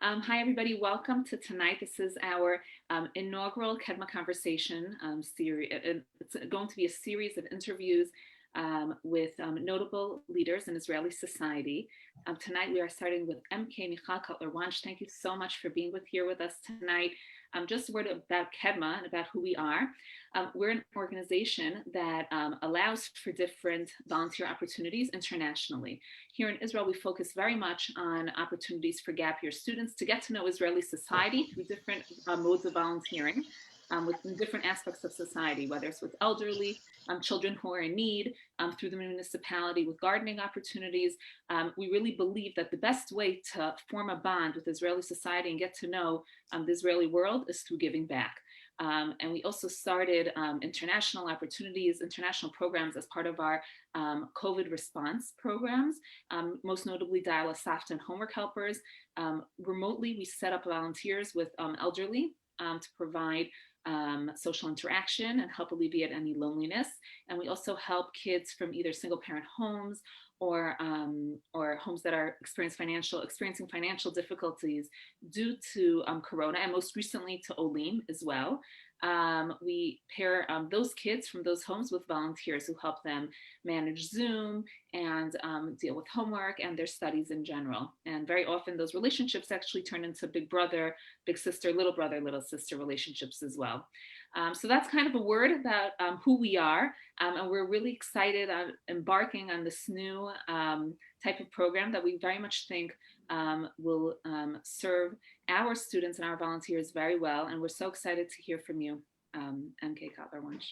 Hi, everybody. Welcome to tonight. This is our inaugural Kedma conversation series. It's going to be a series of interviews with notable leaders in Israeli society. Tonight, we are starting with MK Michal Kotler-Wunsch. Thank you so much for being here with us tonight. Just a word about Kedma and about who we are. We're an organization that allows for different volunteer opportunities internationally. Here in Israel, we focus very much on opportunities for gap year students to get to know Israeli society through different modes of volunteering within different aspects of society, whether it's with elderly, children who are in need, through the municipality with gardening opportunities. We really believe that the best way to form a bond with Israeli society and get to know the Israeli world is through giving back. And we also started international opportunities, international programs as part of our COVID response programs, most notably Dial Asafta and homework helpers. Remotely, we set up volunteers with elderly to provide social interaction and help alleviate any loneliness. And we also help kids from either single parent homes or homes that are experiencing financial difficulties due to Corona, and most recently to Olim as well. We pair those kids from those homes with volunteers who help them manage Zoom and deal with homework and their studies in general. And very often those relationships actually turn into big brother, big sister, little sister relationships as well. So that's kind of a word about who we are. And we're really excited on embarking on this new type of program that we very much think will serve our students and our volunteers very well. And we're so excited to hear from you, MK Kotler-Wunsch.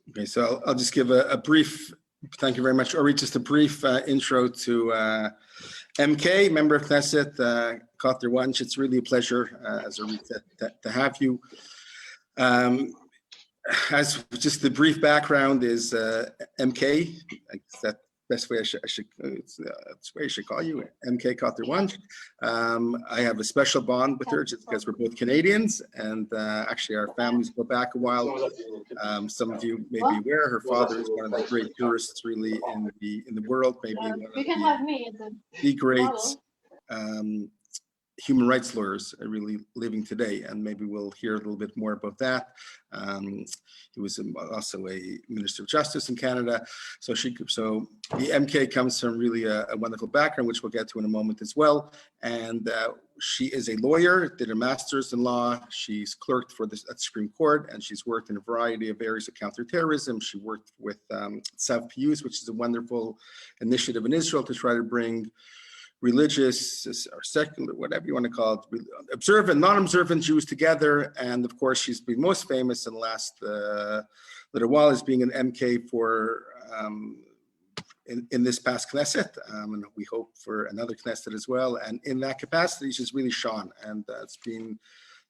Okay, so I'll just give a brief, thank you very much, Ori, just a brief intro to MK, member of Knesset, Kotler-Wunsch. It's really a pleasure, as Ori said, to have you. As just the brief background is MK, I guess that best way it's the way I should call you, MK Kotler-Wunsch. I have a special bond with her just because we're both Canadians, and actually our families go back a while. Some of you may be aware her father is one of the great jurists really in the world, maybe one of the great human rights lawyers are really living today, and maybe we'll hear a little bit more about that. He was also a Minister of Justice in Canada. So the MK comes from really a wonderful background, which we'll get to in a moment as well. And she is a lawyer, did a master's in law. She's clerked for at the Supreme Court, and she's worked in a variety of areas of counterterrorism. She worked with Sav Pius, which is a wonderful initiative in Israel to try to bring religious or secular, whatever you want to call it, observant, non-observant Jews together. And of course, she's been most famous in the last little while as being an MK for in this past Knesset, and we hope for another Knesset as well. And in that capacity, she's really shone, and it's been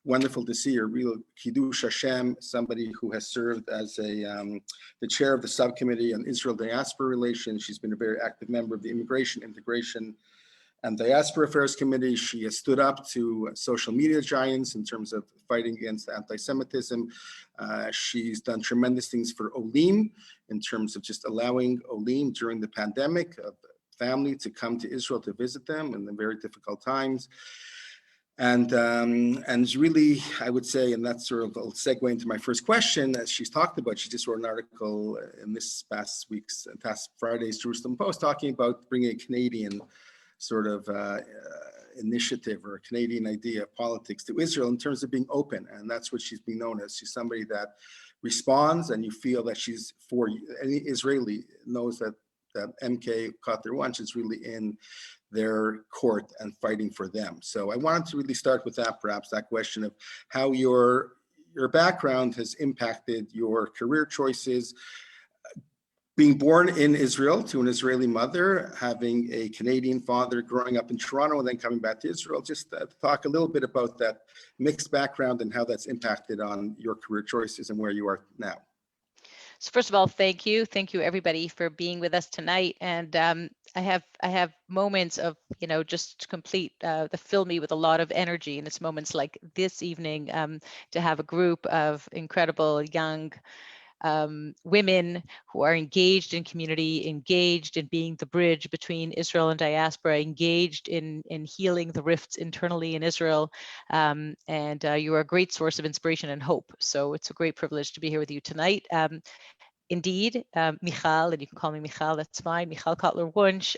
wonderful to see her, real Kiddush Hashem, somebody who has served as the chair of the subcommittee on Israel diaspora relations. She's been a very active member of the Immigration, Integration, and Diaspora Affairs Committee. She has stood up to social media giants in terms of fighting against anti-Semitism. She's done tremendous things for Olim in terms of just allowing Olim during the pandemic, of family to come to Israel to visit them in the very difficult times. And really, I would say, and that's sort of a segue into my first question, as she's talked about, she just wrote an article in this past Friday's Jerusalem Post talking about bringing a Canadian sort of initiative or a Canadian idea of politics to Israel in terms of being open. And that's what she's been known as. She's somebody that responds, and you feel that she's for any Israeli knows that MK Kotler-Wunsch is really in their court and fighting for them. So I wanted to really start with that, perhaps that question of how your background has impacted your career choices, being born in Israel to an Israeli mother, having a Canadian father, growing up in Toronto, and then coming back to Israel. Just talk a little bit about that mixed background and how that's impacted on your career choices and where you are now. So first of all, thank you everybody for being with us tonight. And I have moments of, just to complete, that fill me with a lot of energy. And it's moments like this evening to have a group of incredible young women who are engaged in community, engaged in being the bridge between Israel and diaspora, engaged in healing the rifts internally in Israel. And you are a great source of inspiration and hope. So it's a great privilege to be here with you tonight. Indeed, Michal, and you can call me Michal, that's fine, Michal Kotler-Wunsch.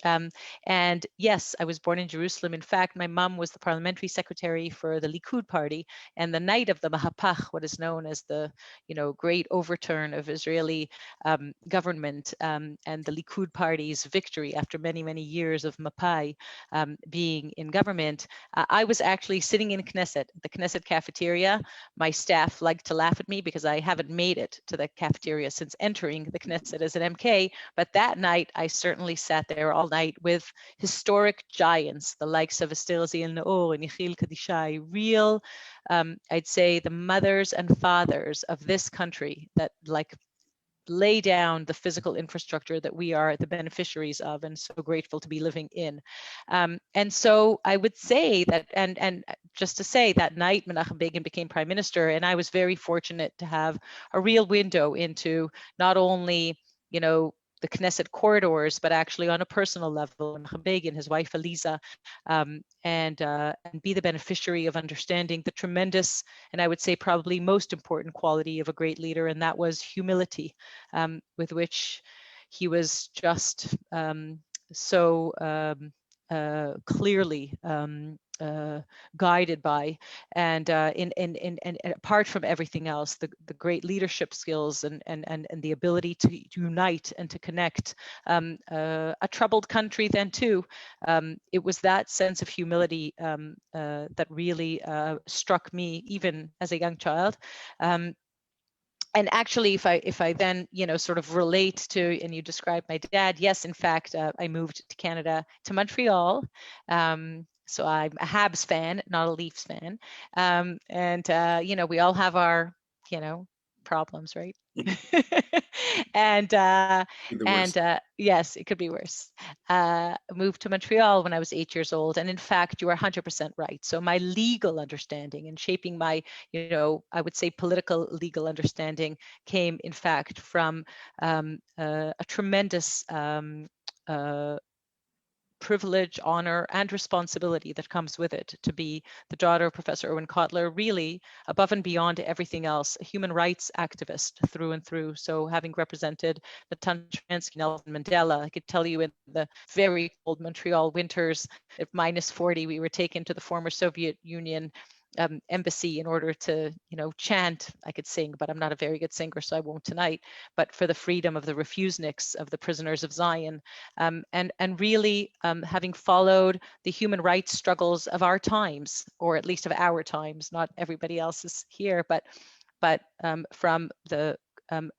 And yes, I was born in Jerusalem. In fact, my mom was the parliamentary secretary for the Likud party. And the night of the Mahapach, what is known as the great overturn of Israeli government and the Likud party's victory after many, many years of Mapai being in government, I was actually sitting in Knesset, the Knesset cafeteria. My staff liked to laugh at me because I haven't made it to the cafeteria since entering the Knesset as an MK. But that night, I certainly sat there all night with historic giants, the likes of Esther Ziel-Naor and Yechiel Kadishai, real, I'd say, the mothers and fathers of this country that lay down the physical infrastructure that we are the beneficiaries of, and so grateful to be living in. And so I would say that, and just to say, that night Menachem Begin became prime minister, and I was very fortunate to have a real window into not only, the Knesset corridors, but actually on a personal level, Menachem Begin, his wife Eliza, and be the beneficiary of understanding the tremendous, and I would say probably most important quality of a great leader, and that was humility, with which he was just so clearly guided by, and apart from everything else, the great leadership skills and the ability to unite and to connect a troubled country then too. It was that sense of humility that really struck me even as a young child. And actually, if I then, sort of relate to, and you described my dad, yes, in fact, I moved to Canada, to Montreal. So I'm a Habs fan, not a Leafs fan. And we all have our, problems, right? and yes, it could be worse. Moved to Montreal when I was 8 years old, and in fact, you are 100% right. So my legal understanding and shaping my, I would say political legal understanding came, in fact, from a tremendous privilege, honor, and responsibility that comes with it to be the daughter of Professor Erwin Kotler, really above and beyond everything else, a human rights activist through and through. So having represented Natan Sharansky, Nelson Mandela, I could tell you in the very cold Montreal winters at -40, we were taken to the former Soviet Union embassy in order to, chant. I could sing, but I'm not a very good singer, so I won't tonight. But for the freedom of the refuseniks, of the prisoners of Zion, and really having followed the human rights struggles of our times, or at least of our times, not everybody else's here, but from the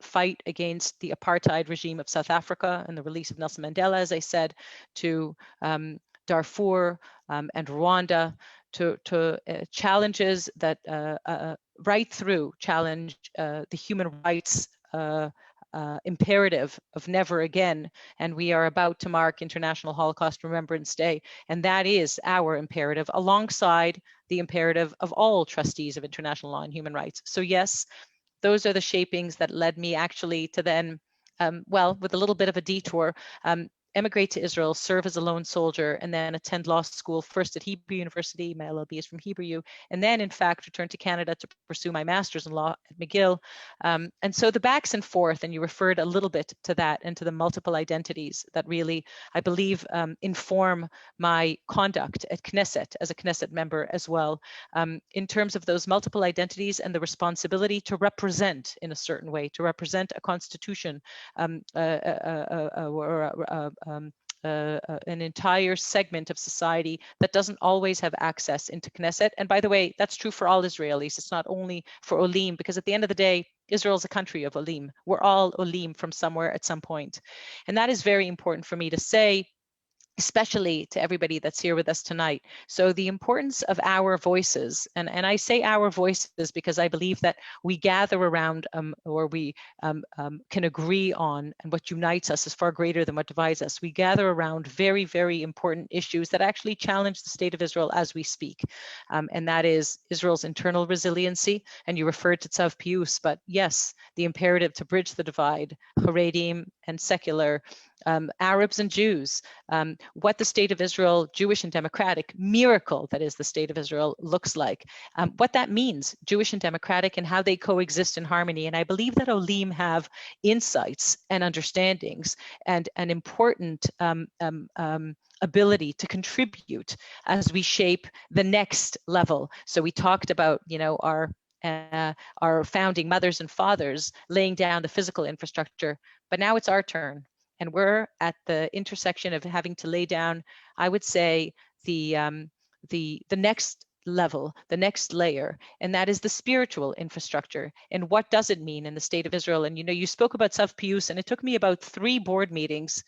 fight against the apartheid regime of South Africa and the release of Nelson Mandela, as I said, to Darfur and Rwanda, to challenges that right through challenge the human rights imperative of never again. And we are about to mark International Holocaust Remembrance Day, and that is our imperative alongside the imperative of all trustees of international law and human rights. So yes, those are the shapings that led me actually to then, with a little bit of a detour, emigrate to Israel, serve as a lone soldier, and then attend law school, first at Hebrew University, my LLB is from Hebrew U, and then in fact return to Canada to pursue my master's in law at McGill. And so the backs and forth, and you referred a little bit to that and to the multiple identities that really, I believe, inform my conduct at Knesset as a Knesset member as well, in terms of those multiple identities and the responsibility to represent in a certain way, to represent a constitution, an entire segment of society that doesn't always have access into Knesset. And by the way, that's true for all Israelis. It's not only for Olim, because at the end of the day, Israel is a country of Olim. We're all Olim from somewhere at some point. And that is very important for me to say, especially to everybody that's here with us tonight. So the importance of our voices, and I say our voices because I believe that we gather around or we can agree on, and what unites us is far greater than what divides us. We gather around very, very important issues that actually challenge the state of Israel as we speak. And that is Israel's internal resiliency. And you referred to Tzav Pius, but yes, the imperative to bridge the divide, Haredim and secular, Arabs and Jews, what the state of Israel, Jewish and democratic, miracle that is the state of Israel, looks like, what that means, Jewish and democratic, and how they coexist in harmony. And I believe that Olim have insights and understandings and an important ability to contribute as we shape the next level. So we talked about, our founding mothers and fathers laying down the physical infrastructure, but now it's our turn. And we're at the intersection of having to lay down, I would say, the next level, the next layer, and that is the spiritual infrastructure. And what does it mean in the state of Israel? And you spoke about Tzav Pius, and it took me about 3 board meetings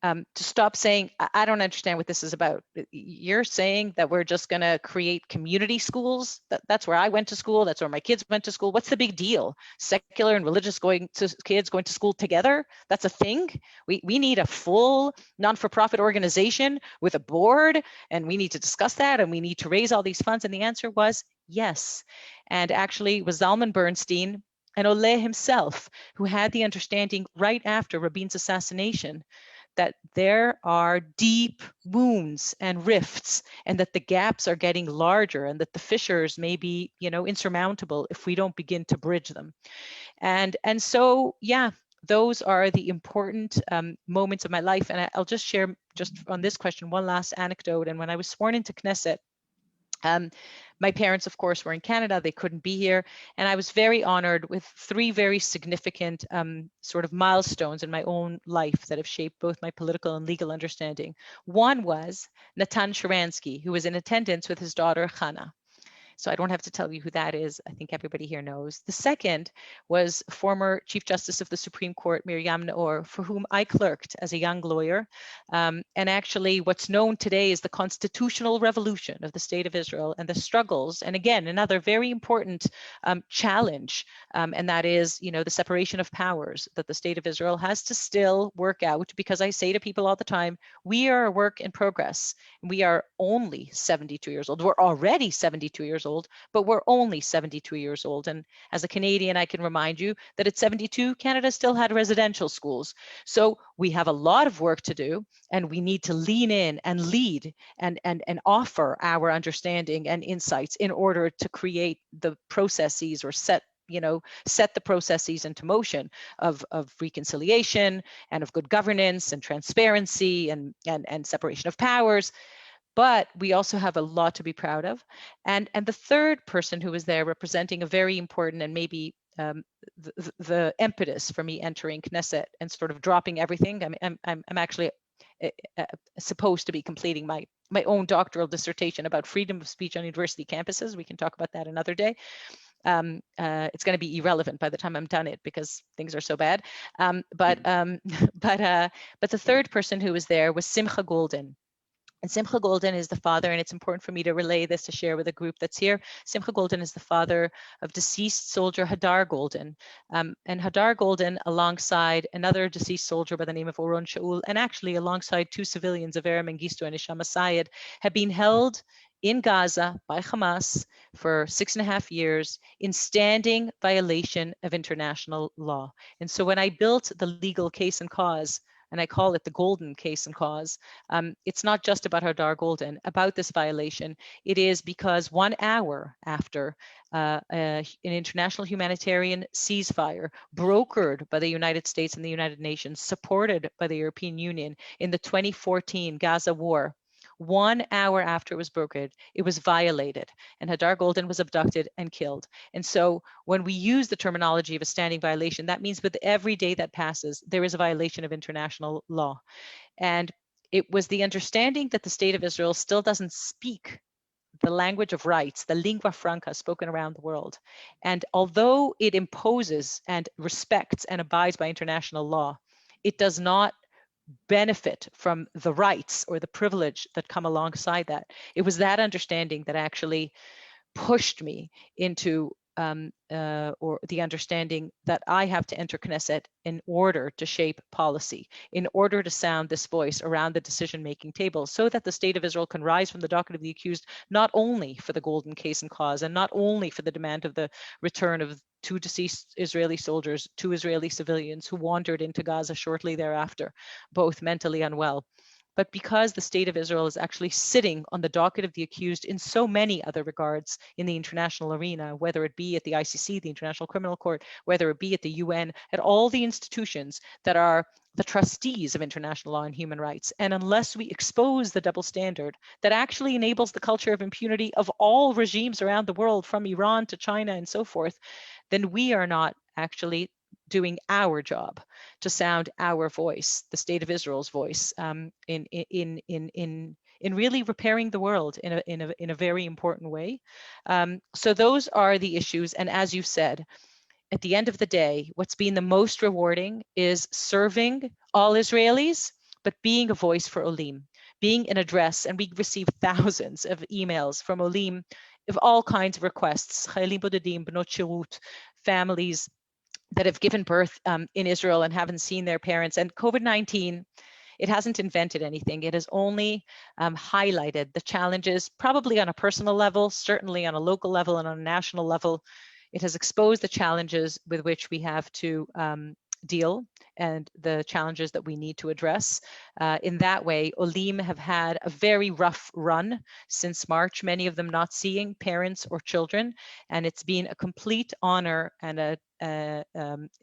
to stop saying, I don't understand what this is about. You're saying that we're just going to create community schools? That's where I went to school. That's where my kids went to school. What's the big deal? Secular and religious kids going to school together? That's a thing? We need a full non-for-profit organization with a board, and we need to discuss that, and we need to raise all these funds. And the answer was yes. And actually, it was Zalman Bernstein and Oleh himself who had the understanding right after Rabin's assassination that there are deep wounds and rifts, and that the gaps are getting larger, and that the fissures may be, insurmountable if we don't begin to bridge them. And so, yeah, those are the important moments of my life. And I'll just share, just on this question, one last anecdote. And when I was sworn into Knesset, my parents, of course, were in Canada. They couldn't be here. And I was very honored with 3 very significant sort of milestones in my own life that have shaped both my political and legal understanding. One was Natan Sharansky, who was in attendance with his daughter, Hannah. So I don't have to tell you who that is. I think everybody here knows. The second was former Chief Justice of the Supreme Court, Miriam Naor, for whom I clerked as a young lawyer. And actually what's known today is the constitutional revolution of the state of Israel and the struggles. And again, another very important challenge, and that is, the separation of powers that the state of Israel has to still work out, because I say to people all the time, we are a work in progress. We are only 72 years old. We're already 72 years old, but we're only 72 years old. And as a Canadian, I can remind you that at 72, Canada still had residential schools. So we have a lot of work to do, and we need to lean in and lead and offer our understanding and insights in order to create the processes, or set the processes into motion of reconciliation and of good governance and transparency and separation of powers. But we also have a lot to be proud of. And the third person who was there representing a very important and maybe the impetus for me entering Knesset and sort of dropping everything. I'm actually supposed to be completing my own doctoral dissertation about freedom of speech on university campuses. We can talk about that another day. It's going to be irrelevant by the time I'm done it because things are so bad. But the third person who was there was Simcha Golden. And Simcha Golden is the father, and it's important for me to relay this to share with a group that's here. Simcha Golden is the father of deceased soldier Hadar Golden. And Hadar Golden, alongside another deceased soldier by the name of Oron Shaul, and actually alongside 2 civilians, Avera Mengistu and Isham Asayed, have been held in Gaza by Hamas for 6.5 years in standing violation of international law. And so when I built the legal case and cause, and I call it the golden case and cause, it's not just about Hadar Golden, about this violation. It is because 1 hour after an international humanitarian ceasefire brokered by the United States and the United Nations, supported by the European Union in the 2014 Gaza war, 1 hour after it was brokered, it was violated, and Hadar Golden was abducted and killed. And so when we use the terminology of a standing violation, that means with every day that passes, there is a violation of international law. And it was the understanding that the state of Israel still doesn't speak the language of rights, the lingua franca spoken around the world. And although it imposes and respects and abides by international law, it does not benefit from the rights or the privilege that come alongside that. It was that understanding that actually pushed me into or the understanding that I have to enter Knesset in order to shape policy, in order to sound this voice around the decision-making table, so that the state of Israel can rise from the docket of the accused, not only for the golden case and cause, and not only for the demand of the return of 2 deceased Israeli soldiers, 2 Israeli civilians who wandered into Gaza shortly thereafter, both mentally unwell, but because the state of Israel is actually sitting on the docket of the accused in so many other regards in the international arena, whether it be at the ICC, the International Criminal Court, whether it be at the UN, at all the institutions that are the trustees of international law and human rights. And unless we expose the double standard that actually enables the culture of impunity of all regimes around the world, from Iran to China and so forth, then we are not actually doing our job to sound our voice, the state of Israel's voice, in really repairing the world in a very important way. So those are the issues. And as you said, at the end of the day, what's been the most rewarding is serving all Israelis, but being a voice for Olim, being an address. And we receive thousands of emails from Olim of all kinds of requests, Chayalim Bodedim, Bnot Shirut, families that have given birth in Israel and haven't seen their parents. And COVID-19, it hasn't invented anything. It has only highlighted the challenges, probably on a personal level, certainly on a local level and on a national level. It has exposed the challenges with which we have to deal and the challenges that we need to address. In that way, Olim have had a very rough run since March, many of them not seeing parents or children. And it's been a complete honor and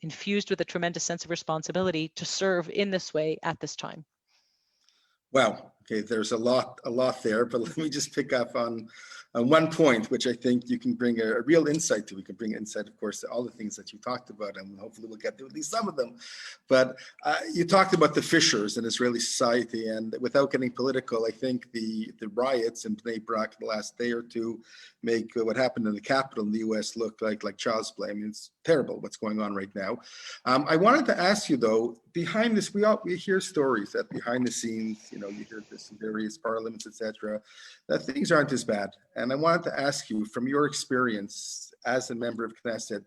infused with a tremendous sense of responsibility to serve in this way at this time. Wow. Okay, there's a lot there, but let me just pick up on one point, which I think you can bring a real insight to. We can bring insight, of course, to all the things that you talked about, and hopefully we'll get to at least some of them. But you talked about the fissures in Israeli society, and without getting political, I think the riots in Bnei Brak the last day or two make what happened in the Capitol in the U.S. look like child's play. I mean, it's terrible what's going on right now. I wanted to ask you, though, behind this, we hear stories that behind the scenes, you hear this in various parliaments, etc., that things aren't as bad. And I wanted to ask you, from your experience as a member of Knesset,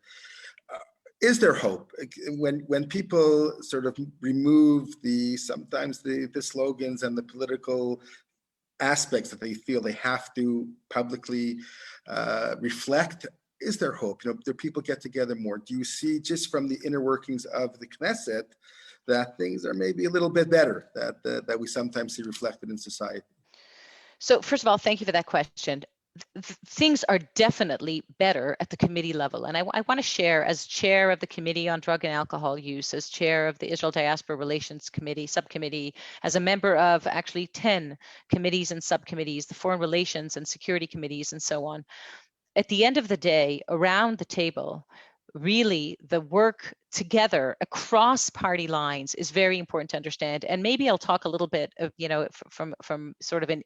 is there hope when people sort of remove sometimes the slogans and the political aspects that they feel they have to publicly reflect? Is there hope? Do people get together more? Do you see, just from the inner workings of the Knesset, that things are maybe a little bit better, that we sometimes see reflected in society? So first of all, thank you for that question. Things are definitely better at the committee level. And I want to share, as chair of the Committee on Drug and Alcohol Use, as chair of the Israel Diaspora Relations Committee, subcommittee, as a member of actually 10 committees and subcommittees, the Foreign Relations and Security Committees, and so on. At the end of the day, around the table, really the work together across party lines is very important to understand. And maybe I'll talk a little bit of, from sort of an,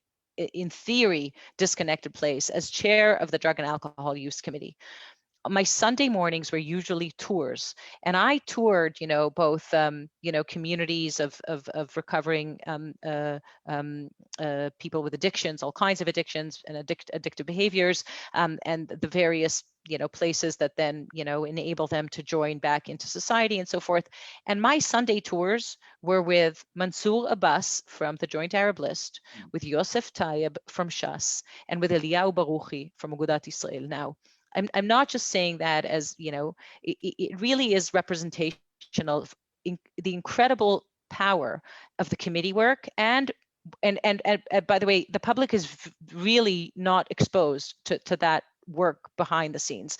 in theory, disconnected place as chair of the Drug and Alcohol Use Committee. My Sunday mornings were usually tours, and I toured, both, communities of recovering people with addictions, all kinds of addictions and addictive behaviors, and the various, places that then, enable them to join back into society and so forth. And my Sunday tours were with Mansour Abbas from the Joint Arab List, with Yosef Tayyib from Shas, and with Eliyahu Baruchi from Agudat Israel. Now, I'm not just saying that as, it really is representational of the incredible power of the committee work. And by the way, the public is really not exposed to that work behind the scenes,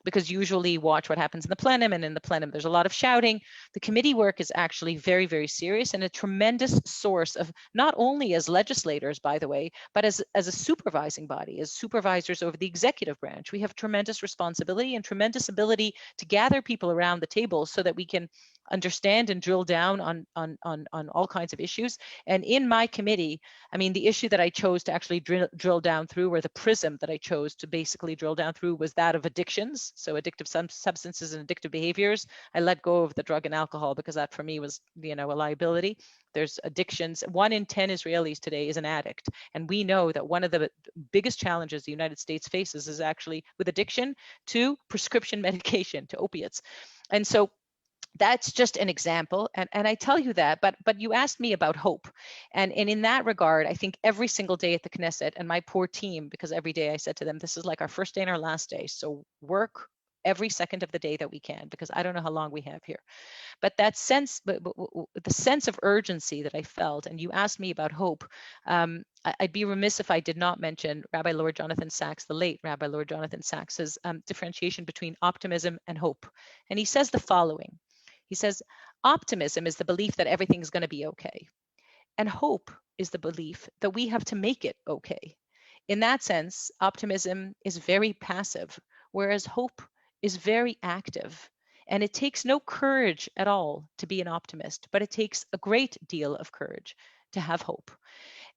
because usually watch what happens in the plenum, and in the plenum there's a lot of shouting. The committee work is actually very, very serious, and a tremendous source of, not only as legislators, by the way, but as a supervising body, as supervisors over the executive branch. We have tremendous responsibility and tremendous ability to gather people around the table so that we can understand and drill down on all kinds of issues. And in my committee, I mean, the issue that I chose to actually drill down through, or the prism that I chose to basically drill down through, was that of addictions. So addictive substances and addictive behaviors. I let go of the drug and alcohol because that for me was, a liability. There's addictions. 1 in 10 Israelis today is an addict. And we know that one of the biggest challenges the United States faces is actually with addiction to prescription medication, to opiates. And so that's just an example. And I tell you that, but you asked me about hope. And in that regard, I think every single day at the Knesset, and my poor team, because every day I said to them, this is like our first day and our last day. So work every second of the day that we can, because I don't know how long we have here. But that sense, but the sense of urgency that I felt, and you asked me about hope, I'd be remiss if I did not mention Rabbi Lord Jonathan Sacks, the late Rabbi Lord Jonathan Sacks's differentiation between optimism and hope. And he says the following. He says, optimism is the belief that everything is going to be okay. And hope is the belief that we have to make it okay. In that sense, optimism is very passive, whereas hope is very active. And it takes no courage at all to be an optimist, but it takes a great deal of courage to have hope.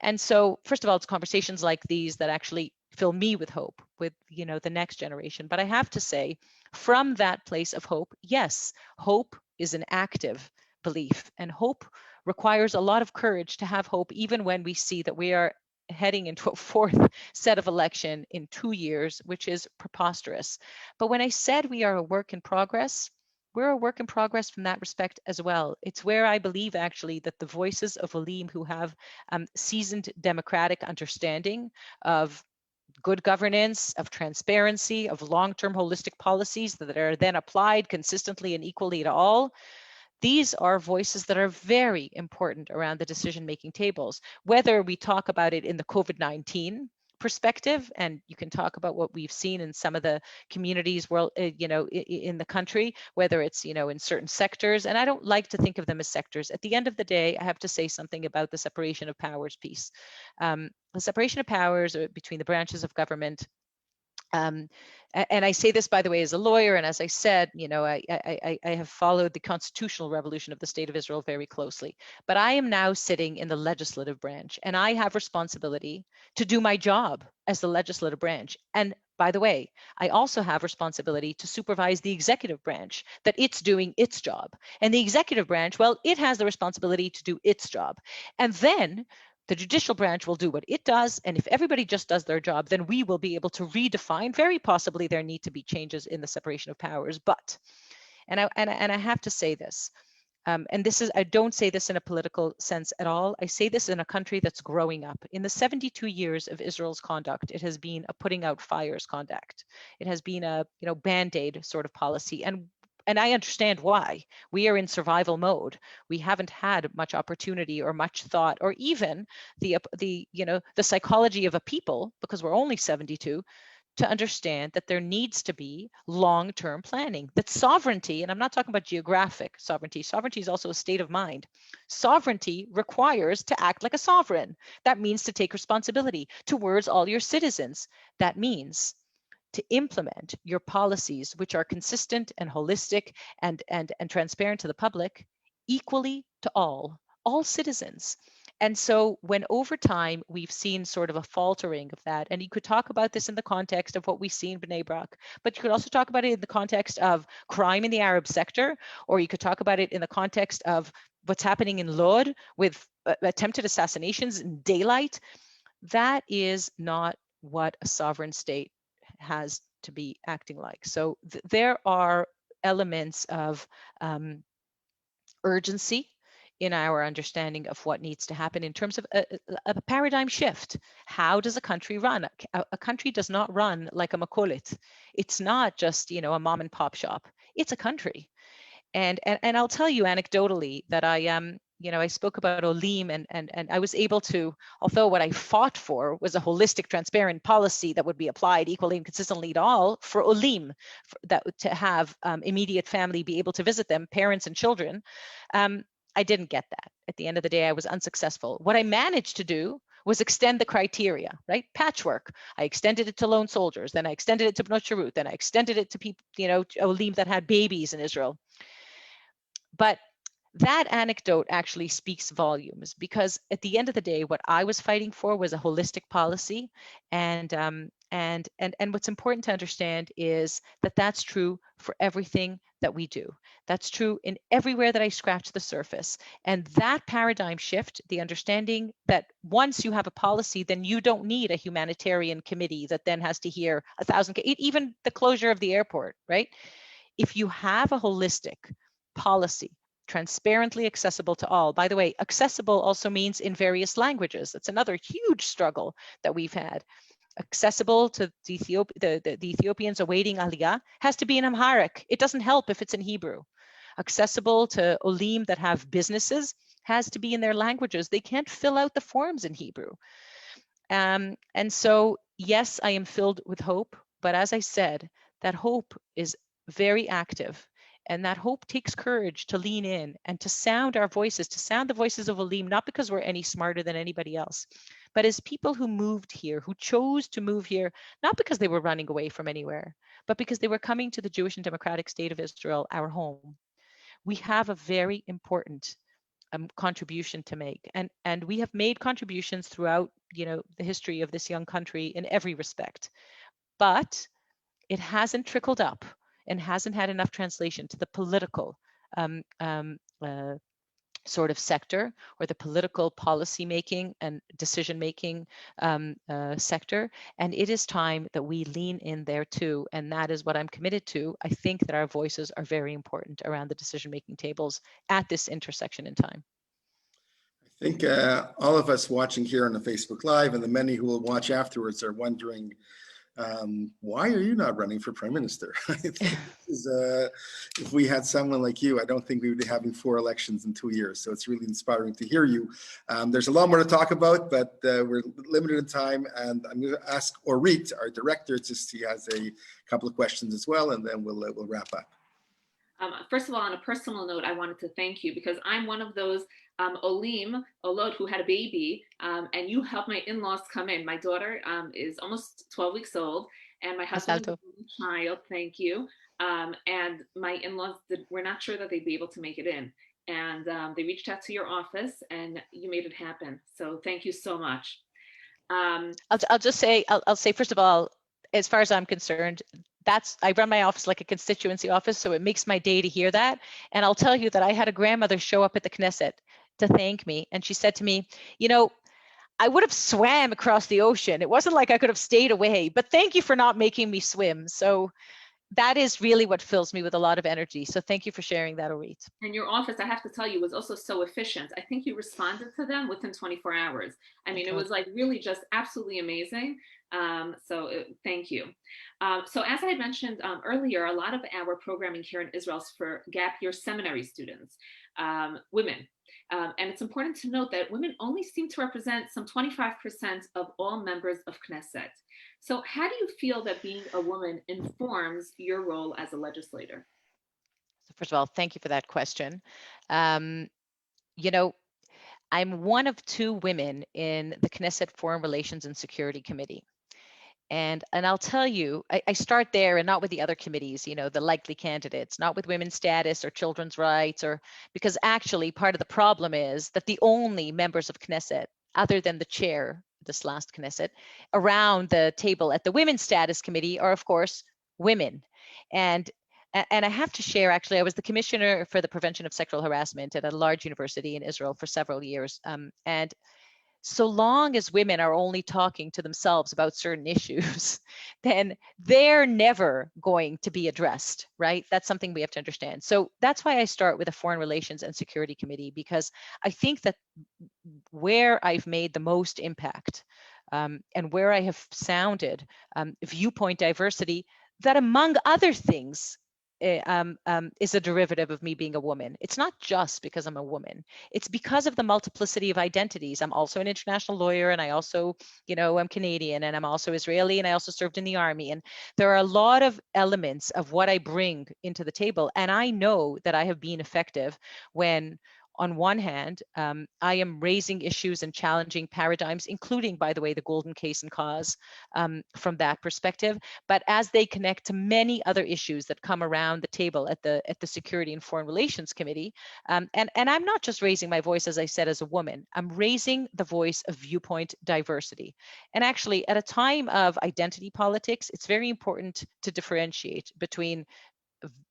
And so, first of all, it's conversations like these that actually fill me with hope, with the next generation. But I have to say, from that place of hope, yes, hope is an active belief, and hope requires a lot of courage to have hope, even when we see that we are heading into a fourth set of election in 2 years, which is preposterous. But when I said we are a work in progress, we're a work in progress from that respect as well. It's where I believe actually that the voices of Olim who have seasoned democratic understanding of good governance, of transparency, of long-term holistic policies that are then applied consistently and equally to all, these are voices that are very important around the decision-making tables, whether we talk about it in the COVID-19 perspective, and you can talk about what we've seen in some of the communities, in the country, whether it's, in certain sectors, and I don't like to think of them as sectors. At the end of the day, I have to say something about the separation of powers piece. The separation of powers between the branches of government. And I say this, by the way, as a lawyer, and as I said, I have followed the constitutional revolution of the State of Israel very closely. But I am now sitting in the legislative branch, and I have responsibility to do my job as the legislative branch. And by the way, I also have responsibility to supervise the executive branch, that it's doing its job. And the executive branch, well, it has the responsibility to do its job. And then the judicial branch will do what it does, and if everybody just does their job, then we will be able to redefine, very possibly there need to be changes in the separation of powers. But, and I have to say this, and this is, I don't say this in a political sense at all. I say this in a country that's growing up. In the 72 years of Israel's conduct, it has been a putting out fires conduct. It has been a band-aid sort of policy. And I understand why. We are in survival mode. We haven't had much opportunity or much thought, or even the psychology of a people, because we're only 72, to understand that there needs to be long-term planning. That sovereignty, and I'm not talking about geographic sovereignty. Sovereignty is also a state of mind. Sovereignty requires to act like a sovereign. That means to take responsibility towards all your citizens. That means to implement your policies, which are consistent and holistic and transparent to the public, equally to all citizens. And so when over time we've seen sort of a faltering of that, and you could talk about this in the context of what we see in Bnei Brak, but you could also talk about it in the context of crime in the Arab sector, or you could talk about it in the context of what's happening in Lod with attempted assassinations in daylight. That is not what a sovereign state has to be acting like. So there are elements of urgency in our understanding of what needs to happen in terms of a paradigm shift. How does a country run? A country does not run like a makolit. It's not just, a mom and pop shop. It's a country. And I'll tell you anecdotally that I spoke about Olim, and I was able to, although what I fought for was a holistic, transparent policy that would be applied equally and consistently to all, for Olim, to have immediate family be able to visit them, parents and children. I didn't get that. At the end of the day, I was unsuccessful. What I managed to do was extend the criteria, right? Patchwork. I extended it to lone soldiers, then I extended it to Bnot Shirut, then I extended it to people, Olim that had babies in Israel. But that anecdote actually speaks volumes, because at the end of the day, what I was fighting for was a holistic policy, and what's important to understand is that that's true for everything that we do. That's true in everywhere that I scratch the surface. And that paradigm shift, the understanding that once you have a policy, then you don't need a humanitarian committee that then has to hear 1,000, even the closure of the airport, right? If you have a holistic policy, transparently accessible to all. By the way, accessible also means in various languages. That's another huge struggle that we've had. Accessible to the Ethiopians awaiting Aliyah has to be in Amharic. It doesn't help if it's in Hebrew. Accessible to Olim that have businesses has to be in their languages. They can't fill out the forms in Hebrew. And so, yes, I am filled with hope. But as I said, that hope is very active. And that hope takes courage to lean in and to sound our voices, to sound the voices of Olim, not because we're any smarter than anybody else, but as people who moved here, who chose to move here, not because they were running away from anywhere, but because they were coming to the Jewish and democratic state of Israel, our home. We have a very important contribution to make, and we have made contributions throughout, the history of this young country in every respect, but it hasn't trickled up and hasn't had enough translation to the political sort of sector, or the political policy making and decision making sector. And it is time that we lean in there too. And that is what I'm committed to. I think that our voices are very important around the decision making tables at this intersection in time. I think all of us watching here on the Facebook Live and the many who will watch afterwards are wondering, why are you not running for prime minister? I think if we had someone like you, I don't think we would be having 4 elections in 2 years. So it's really inspiring to hear you. There's a lot more to talk about, but we're limited in time. And I'm going to ask Orit, our director, just he has a couple of questions as well, and then we'll wrap up. First of all, on a personal note, I wanted to thank you, because I'm one of those Olot who had a baby, and you helped my in-laws come in. My daughter is almost 12 weeks old, and my husband is a child. Thank you. And my in-laws were not sure that they'd be able to make it in, and they reached out to your office, and you made it happen. So thank you so much. I'll just say, I'll say first of all, as far as I'm concerned, I run my office like a constituency office, so it makes my day to hear that. And I'll tell you that I had a grandmother show up at the Knesset to thank me, and she said to me, I would have swam across the ocean. It wasn't like I could have stayed away, but thank you for not making me swim. So that is really what fills me with a lot of energy. So thank you for sharing that, Orit. And your office, I have to tell you, was also so efficient. I think you responded to them within 24 hours. I mean, it was like really just absolutely amazing. Thank you. So as I mentioned earlier, a lot of our programming here in Israel is for gap year seminary students, women. And it's important to note that women only seem to represent some 25% of all members of Knesset. So how do you feel that being a woman informs your role as a legislator? So first of all, thank you for that question. I'm one of 2 women in the Knesset Foreign Relations and Security Committee. And I'll tell you, I start there and not with the other committees, the likely candidates, not with women's status or children's rights, because actually part of the problem is that the only members of Knesset, other than the chair, this last Knesset, around the table at the Women's Status Committee are, of course, women. And I have to share, actually, I was the commissioner for the prevention of sexual harassment at a large university in Israel for several years. And so long as women are only talking to themselves about certain issues, then they're never going to be addressed, right? That's something we have to understand. So that's why I start with a Foreign Relations and Security Committee, because I think that where I've made the most impact and where I have sounded viewpoint diversity, that among other things, is a derivative of me being a woman. It's not just because I'm a woman. It's because of the multiplicity of identities. I'm also an international lawyer, and I also, I'm Canadian, and I'm also Israeli, and I also served in the army. And there are a lot of elements of what I bring into the table. And I know that I have been effective when on one hand, I am raising issues and challenging paradigms, including, by the way, the golden case and cause from that perspective. But as they connect to many other issues that come around the table at the Security and Foreign Relations Committee, and I'm not just raising my voice, as I said, as a woman. I'm raising the voice of viewpoint diversity. And actually, at a time of identity politics, it's very important to differentiate between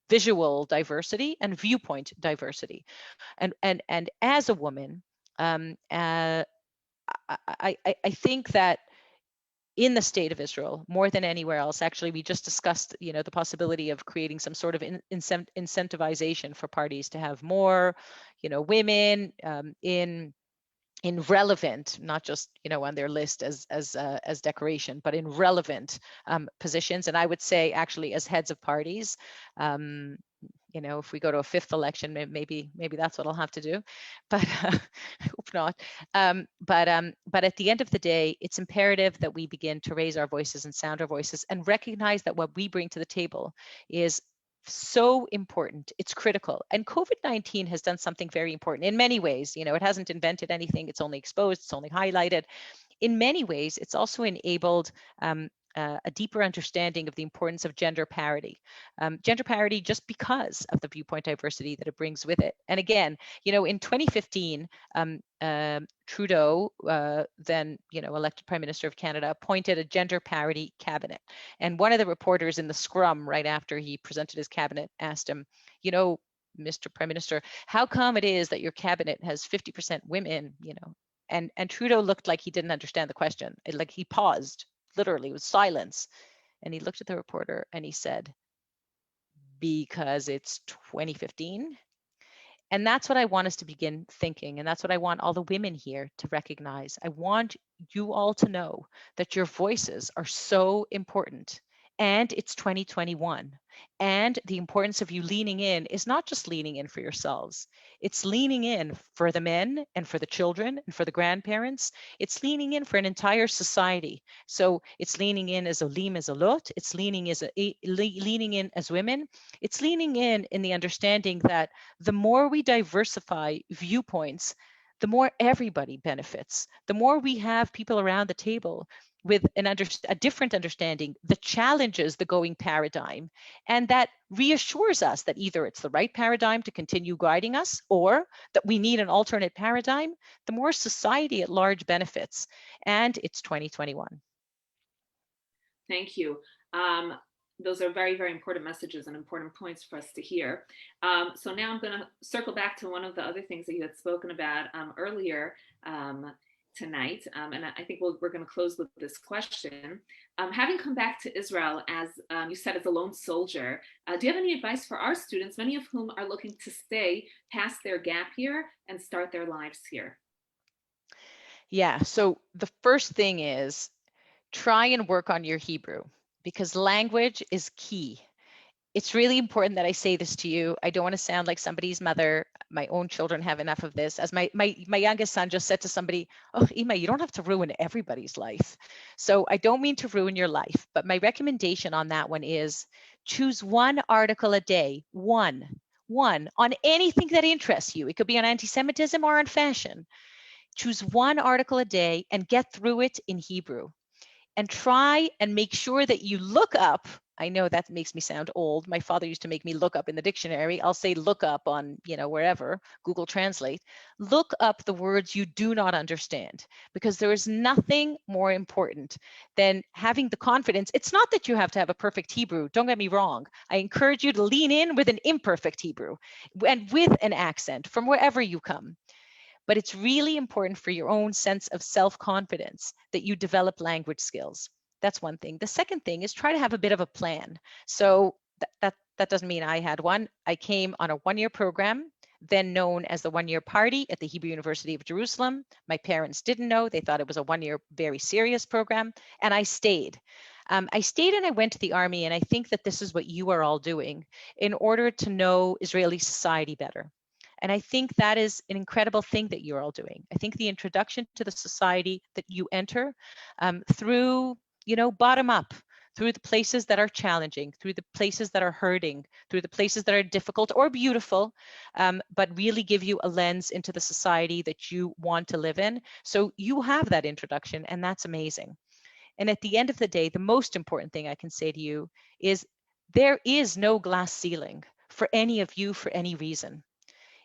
visual diversity and viewpoint diversity. And as a woman, I think that in the state of Israel, more than anywhere else, actually, we just discussed, the possibility of creating some sort of incentivization for parties to have more, women in relevant, not just on their list as decoration, but in relevant positions. And I would say actually as heads of parties. If we go to a fifth election, maybe that's what I'll have to do, but I hope not. But at the end of the day, it's imperative that we begin to raise our voices and sound our voices and recognize that what we bring to the table is so important. It's critical. And COVID-19 has done something very important in many ways. It hasn't invented anything. It's only exposed, it's only highlighted. In many ways, it's also enabled a deeper understanding of the importance of gender parity. Gender parity just because of the viewpoint diversity that it brings with it. And again, in 2015, Trudeau, then elected Prime Minister of Canada, appointed a gender parity cabinet. And one of the reporters in the scrum right after he presented his cabinet asked him, Mr. Prime Minister, how come it is that your cabinet has 50% women? And Trudeau looked like he didn't understand the question. Like he paused. Literally, it was silence. And he looked at the reporter and he said, because it's 2015. And that's what I want us to begin thinking. And that's what I want all the women here to recognize. I want you all to know that your voices are so important. And it's 2021. And the importance of you leaning in is not just leaning in for yourselves. It's leaning in for the men and for the children and for the grandparents. It's leaning in for an entire society. So it's leaning in as Olim, as Olot. It's leaning in as women. It's leaning in the understanding that the more we diversify viewpoints, the more everybody benefits. The more we have people around the table with a different understanding, the challenges the going paradigm, and that reassures us that either it's the right paradigm to continue guiding us or that we need an alternate paradigm, the more society at large benefits. And it's 2021. Thank you. Those are very, very important messages and important points for us to hear. So now I'm going to circle back to one of the other things that you had spoken about earlier tonight. And I think we're going to close with this question. Having come back to Israel, as you said, as a lone soldier, do you have any advice for our students, many of whom are looking to stay past their gap year and start their lives here? Yeah, so the first thing is try and work on your Hebrew because language is key. It's really important that I say this to you. I don't want to sound like somebody's mother. My own children have enough of this. As my youngest son just said to somebody, oh, Ima, you don't have to ruin everybody's life. So I don't mean to ruin your life, but my recommendation on that one is choose one article a day, one on anything that interests you. It could be on anti-Semitism or on fashion. Choose one article a day and get through it in Hebrew. And try and make sure that you look up. I know that makes me sound old. My father used to make me look up in the dictionary. I'll say look up on, wherever, Google Translate. Look up the words you do not understand, because there is nothing more important than having the confidence. It's not that you have to have a perfect Hebrew. Don't get me wrong. I encourage you to lean in with an imperfect Hebrew and with an accent from wherever you come. But it's really important for your own sense of self-confidence that you develop language skills. That's one thing. The second thing is try to have a bit of a plan. So that doesn't mean I had one. I came on a one-year program, then known as the one-year party at the Hebrew University of Jerusalem. My parents didn't know. They thought it was a one-year, very serious program. And I stayed. I stayed and I went to the army. And I think that this is what you are all doing in order to know Israeli society better. And I think that is an incredible thing that you're all doing. I think the introduction to the society that you enter through, bottom up, through the places that are challenging, through the places that are hurting, through the places that are difficult or beautiful, but really give you a lens into the society that you want to live in. So you have that introduction, and that's amazing. And at the end of the day, the most important thing I can say to you is there is no glass ceiling for any of you for any reason.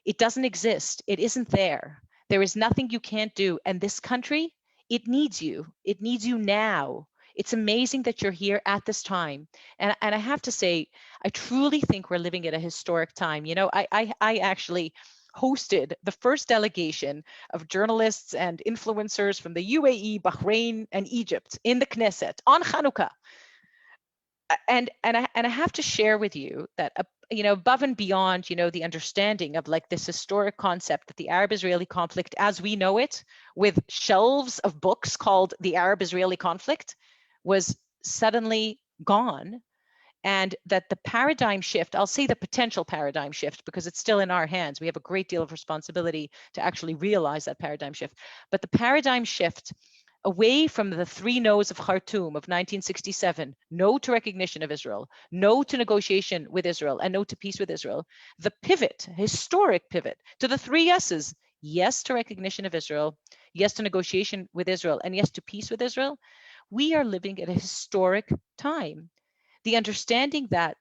It doesn't exist. It isn't there. There is nothing you can't do. And this country, it needs you. It needs you now. It's amazing that you're here at this time. And I have to say, I truly think we're living at a historic time. You know, I actually hosted the first delegation of journalists and influencers from the UAE, Bahrain, and Egypt in the Knesset on Hanukkah. And I have to share with you that you know, above and beyond, you know, the understanding of like this historic concept that the Arab-Israeli conflict as we know it, with shelves of books called the Arab-Israeli conflict, was suddenly gone. And that the paradigm shift, I'll say the potential paradigm shift, because it's still in our hands. We have a great deal of responsibility to actually realize that paradigm shift. But the paradigm shift away from the three no's of Khartoum of 1967, no to recognition of Israel, no to negotiation with Israel, and no to peace with Israel, the pivot, historic pivot, to the three yeses, yes to recognition of Israel, yes to negotiation with Israel, and yes to peace with Israel, we are living at a historic time. The understanding that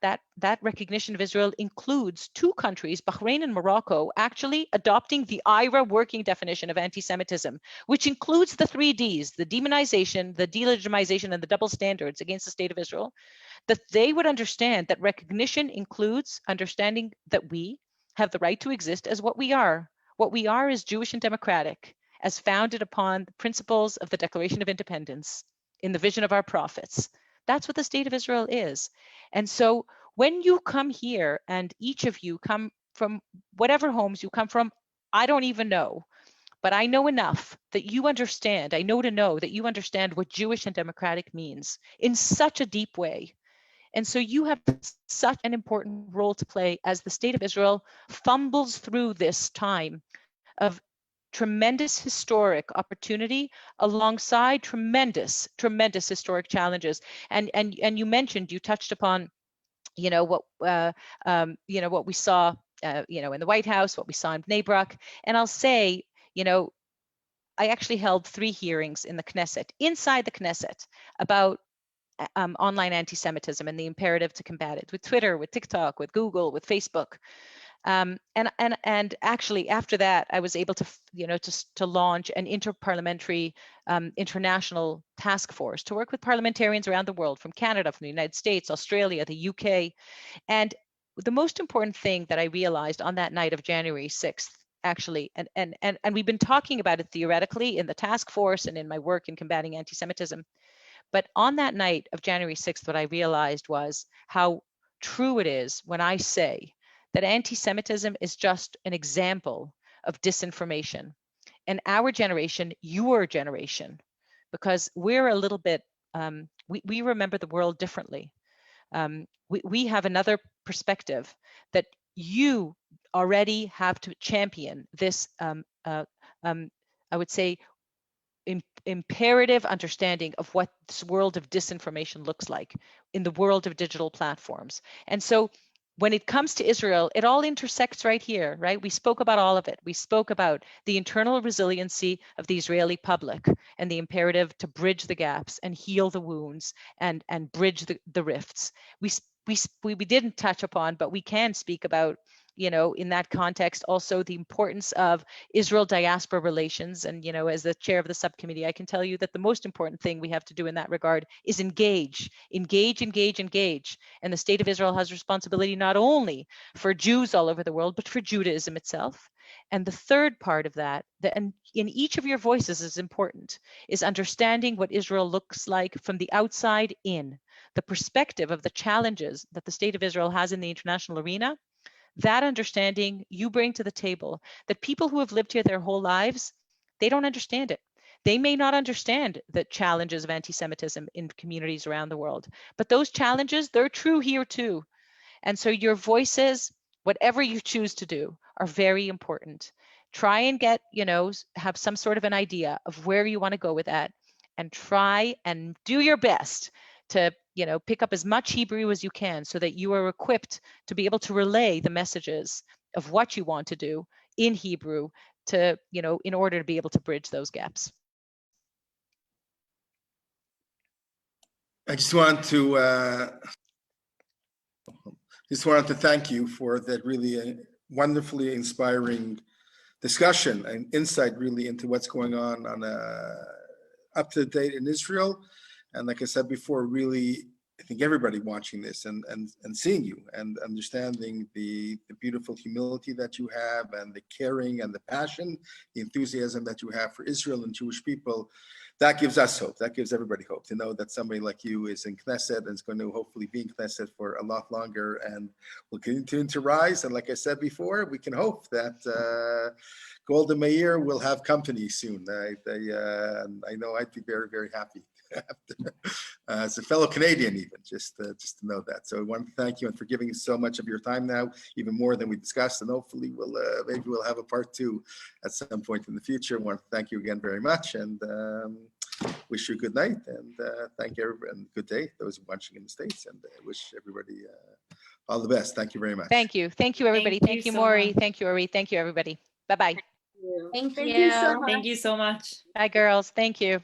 recognition of Israel includes two countries, Bahrain and Morocco, actually adopting the IRA working definition of anti-Semitism, which includes the three Ds, the demonization, the delegitimization, and the double standards against the state of Israel, that they would understand that recognition includes understanding that we have the right to exist as what we are. What we are is Jewish and democratic, as founded upon the principles of the Declaration of Independence in the vision of our prophets. That's what the state of Israel is. And so when you come here, and each of you come from whatever homes you come from, I don't even know, but I know enough that you understand. I know that you understand what Jewish and democratic means in such a deep way. And so you have such an important role to play as the state of Israel fumbles through this time of tremendous historic opportunity alongside tremendous historic challenges. And you mentioned, you touched upon, you know, what you know, what we saw you know, in the White House, what we saw in Bnei Brak. And I'll say, you know, I actually held 3 hearings in the Knesset, inside the Knesset, about online anti-Semitism and the imperative to combat it, with Twitter, with TikTok, with Google, with Facebook. And actually after that, I was able to, you know, to launch an interparliamentary international task force to work with parliamentarians around the world, from Canada, from the United States, Australia, the UK. And the most important thing that I realized on that night of January 6th, actually, and we've been talking about it theoretically in the task force and in my work in combating anti-Semitism, but on that night of January 6th, what I realized was how true it is when I say that anti-Semitism is just an example of disinformation. And our generation, your generation, because we're a little bit, we remember the world differently. We have another perspective that you already have to champion this, I would say, imperative understanding of what this world of disinformation looks like in the world of digital platforms. And so when it comes to Israel, it all intersects right here, right? We spoke about all of it. We spoke about the internal resiliency of the Israeli public and the imperative to bridge the gaps and heal the wounds and bridge the rifts. We didn't touch upon, but we can speak about, you know, in that context, also the importance of Israel diaspora relations. And, you know, as the chair of the subcommittee, I can tell you that the most important thing we have to do in that regard is engage. And the state of Israel has responsibility not only for Jews all over the world, but for Judaism itself. And the third part of that, and in each of your voices is important, is understanding what Israel looks like from the outside in, the perspective of the challenges that the state of Israel has in the international arena. That understanding you bring to the table, that people who have lived here their whole lives, they don't understand it. They may not understand the challenges of anti-Semitism in communities around the world, but those challenges, they're true here too. And so your voices, whatever you choose to do, are very important. Try and get, you know, have some sort of an idea of where you want to go with that, and try and do your best to, pick up as much Hebrew as you can so that you are equipped to be able to relay the messages of what you want to do in Hebrew to, in order to be able to bridge those gaps. I just wanted to thank you for that really wonderfully inspiring discussion and insight really into what's going on up to date in Israel. And like I said before, really, I think everybody watching this and seeing you and understanding the beautiful humility that you have and the caring and the passion, the enthusiasm that you have for Israel and Jewish people, that gives us hope. That gives everybody hope to know that somebody like you is in Knesset and is going to hopefully be in Knesset for a lot longer and will continue to rise. And like I said before, we can hope that Golda Meir will have company soon. I know I'd be very, very happy as a fellow Canadian, even just to know that. So I want to thank you and for giving us so much of your time now, even more than we discussed. And hopefully maybe we'll have a part 2 at some point in the future. I want to thank you again very much and wish you a good night and thank everybody and good day, those watching in the States, and wish everybody all the best. Thank you very much. Thank you. Thank you, everybody. Thank you, Maury. Thank you, Ari. Thank you, everybody. Bye-bye. Thank Thank you you. so much. Thank you so much. Bye, girls. Thank you.